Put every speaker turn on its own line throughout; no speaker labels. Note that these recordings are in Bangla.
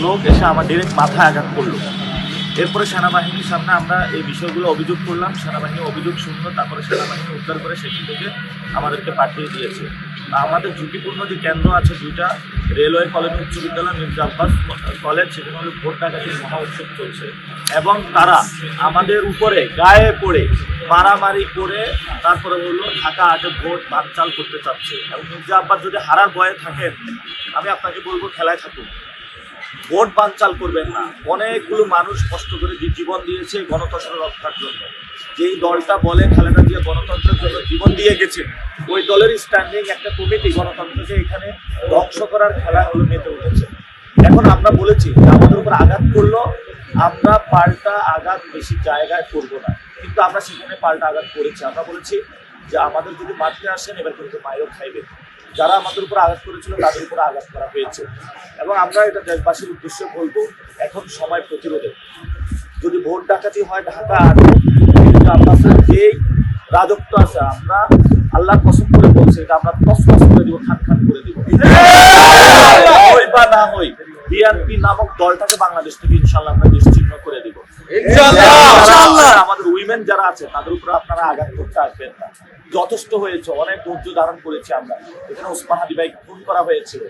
লোক এসে আমার ডিরেক্ট মাথায় আঘাত করলো। এরপরে সেনাবাহিনীর সামনে আমরা এই বিষয়গুলো অভিযোগ করলাম, সেনাবাহিনী অভিযোগ শুনলো, তারপরে সেনাবাহিনী উদ্ধার করে সেখান থেকে আমাদেরকে পাঠিয়ে দিয়েছে। আমাদের ঝুঁকিপূর্ণ যে কেন্দ্র আছে দুইটা, রেলওয়ে কলেজ উচ্চ বিদ্যালয়, মির্জা আব্বাস কলেজ, সেখানে হলো ভোট ডাকাতির মহা উৎসব চলছে এবং তারা আমাদের উপরে গায়ে পড়ে মারামারি করে তারপরে বললো ঢাকা আগে ভোট বানচাল করতে চাচ্ছে। এবং মির্জা আব্বাস যদি হারার ভয়ে থাকেন, আমি আপনাকে বলবো খেলায় থাকুন, ভোট বানচাল করবেন না। অনেকগুলো মানুষ কষ্ট করে জীবন দিয়েছে গণতন্ত্র রক্ষার জন্য। যেই দলটা বলে খালেদা জিয়া গণতন্ত্রের জন্য জীবন দিয়ে গেছে, ওই দলের স্ট্যান্ডিং একটা কমিটি গণতন্ত্রকে এখানে ধ্বংস করার খেলা হলো মেতে উঠেছে। এখন আমরা বলেছি যে আমাদের উপর আঘাত করলো, আমরা পাল্টা আঘাত বেশি জায়গায় করবো না, কিন্তু আমরা সেখানে পাল্টা আঘাত করেছি। আমরা বলেছি যে আমাদের যদি মারতে আসেন এবার কিন্তু মায়েরও খাইবে। যারা আমাদের উপর আঘাত করেছিল তাদের উপর আঘাত করা হয়েছে এবং আমরা এটা দেশবাসীর উদ্দেশ্যে বলবো, এখন সময় প্রতিরোধে। যদি ভোট ডাকাতি হয় ঢাকা আর আব্বাসের যেই রাজত্ব আছে, আমরা আল্লাহ কসম করে বলছি এটা আমরা তসতস করে দিব, খান খান করে দিব। হই বা না হই, বিএনপি নামক দলটাকে বাংলাদেশ থেকে ইনশাআল্লাহ আমরা নিশ্চিহ্ন করে দিব। আমাদের উইমেন যারা আছে তাদের উপর আপনারা আঘাত করতে আসবেন না। যথেষ্ট হয়েছে, অনেক ধৈর্য ধারণ করেছি আমরা। এখানে ওসমান হাদি ভাইকে খুন করা হয়েছিল,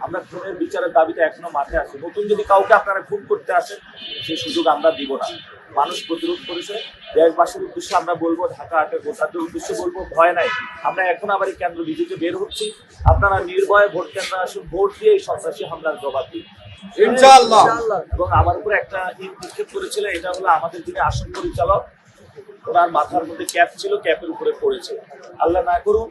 আমরা খুনের বিচারের দাবিতে এখনো মাঠে আছি। নতুন যদি কাউকে আপনারা খুন করতে আসেন, সেই সুযোগ আমরা দিব না। মানুষ প্রতিরোধ করেছে। দেশবাসীর উদ্দেশ্যে আমরা বলবো, ঢাকা আটের ভোটারদের উদ্দেশ্যে বলবো, ভয় নাই। আমরা এখন আবার এই কেন্দ্র ভিজিটে বের হচ্ছি, আপনারা নির্ভয়ে ভোট কেন্দ্রে আসুন, ভোট দিয়ে এই সন্ত্রাসী হামলার জবাব দিন ইনশাআল্লাহ। এবং আমার উপরে একটা ইট নিক্ষেপ করেছিল, এটা হলো আমাদের যিনি আসন পরিচালক, ওনার মাথার মধ্যে ক্যাপ ছিল, ক্যাপের উপরে পড়েছে। আল্লাহ না করুন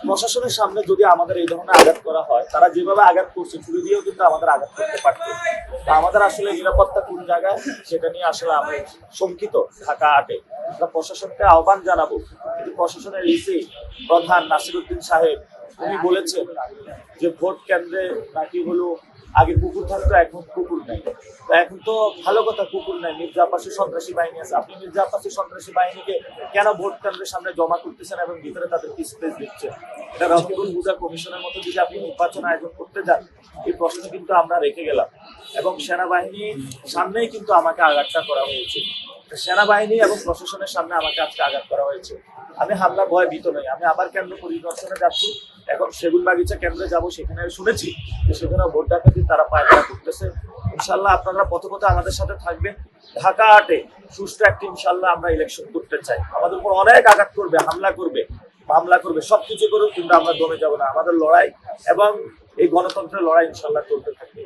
প্রশাসনের সামনে যদি আমাদের এই ধরনের আঘাত করা হয়, তারা যেভাবে আঘাত করছে ছুরি দিয়েও কিন্তু আমাদের আঘাত করতে পারত। আমাদের আসলে নিরাপত্তা কোন জায়গায় সেটা নিয়ে আসলে আমি শঙ্কিত। ঢাকা আটে আমরা প্রশাসনকে আহ্বান জানাবো, কিন্তু প্রশাসনের ইসি প্রধান নাসিরউদ্দিন সাহেব উনি বলেছেন যে ভোট কেন্দ্রে নাকি হলো আগে কুকুর থাকতো, এখন কুকুর নেই। তো এখন তো ভালো কথা, কুকুর নেই, মির্জা আব্বাসের সন্ত্রাসী বাহিনী আছে। আপনি মির্জা আব্বাসের সন্ত্রাসী বাহিনীকে কেন ভোট কেন্দ্রের সামনে জমা করতেছেন এবং ভিতরে তাদেরকে স্পেস দিচ্ছেন? এটা রফিকুল হুদা কমিশনের মতো যদি আপনি নির্বাচন আয়োজন করতে যান, এই প্রশ্ন কিন্তু আমরা রেখে গেলাম। এবং সেনাবাহিনীর সামনেই কিন্তু আমাকে আঘাতটা করা হয়েছে, সেনাবাহিনী এবং প্রশাসনের সামনে আমাকে আজকে আঘাত করা হয়েছে। আমি হামলা ভয় ভীত নই। আমি আবার কেন্দ্র পরিদর্শনে যাচ্ছি, এখন সেগুনবাগিচা কেন্দ্রে যাব, সেখানে শুনেছি যে সেখানে ভোট ডাকাতি তারা পায়রা করতেছে। ইনশাল্লাহ আপনারা পথে পথে আমাদের সাথে থাকবেন। ঢাকা আটে সুষ্ঠু একটা ইনশাল্লাহ আমরা ইলেকশন করতে চাই। আমাদের উপর অনেক আঘাত করবে, হামলা করবে, মামলা করবে, সবকিছু করুক, কিন্তু আমরা দমে যাব না। আমাদের লড়াই এবং এই গণতন্ত্রের লড়াই ইনশাল্লাহ চলতে থাকবে।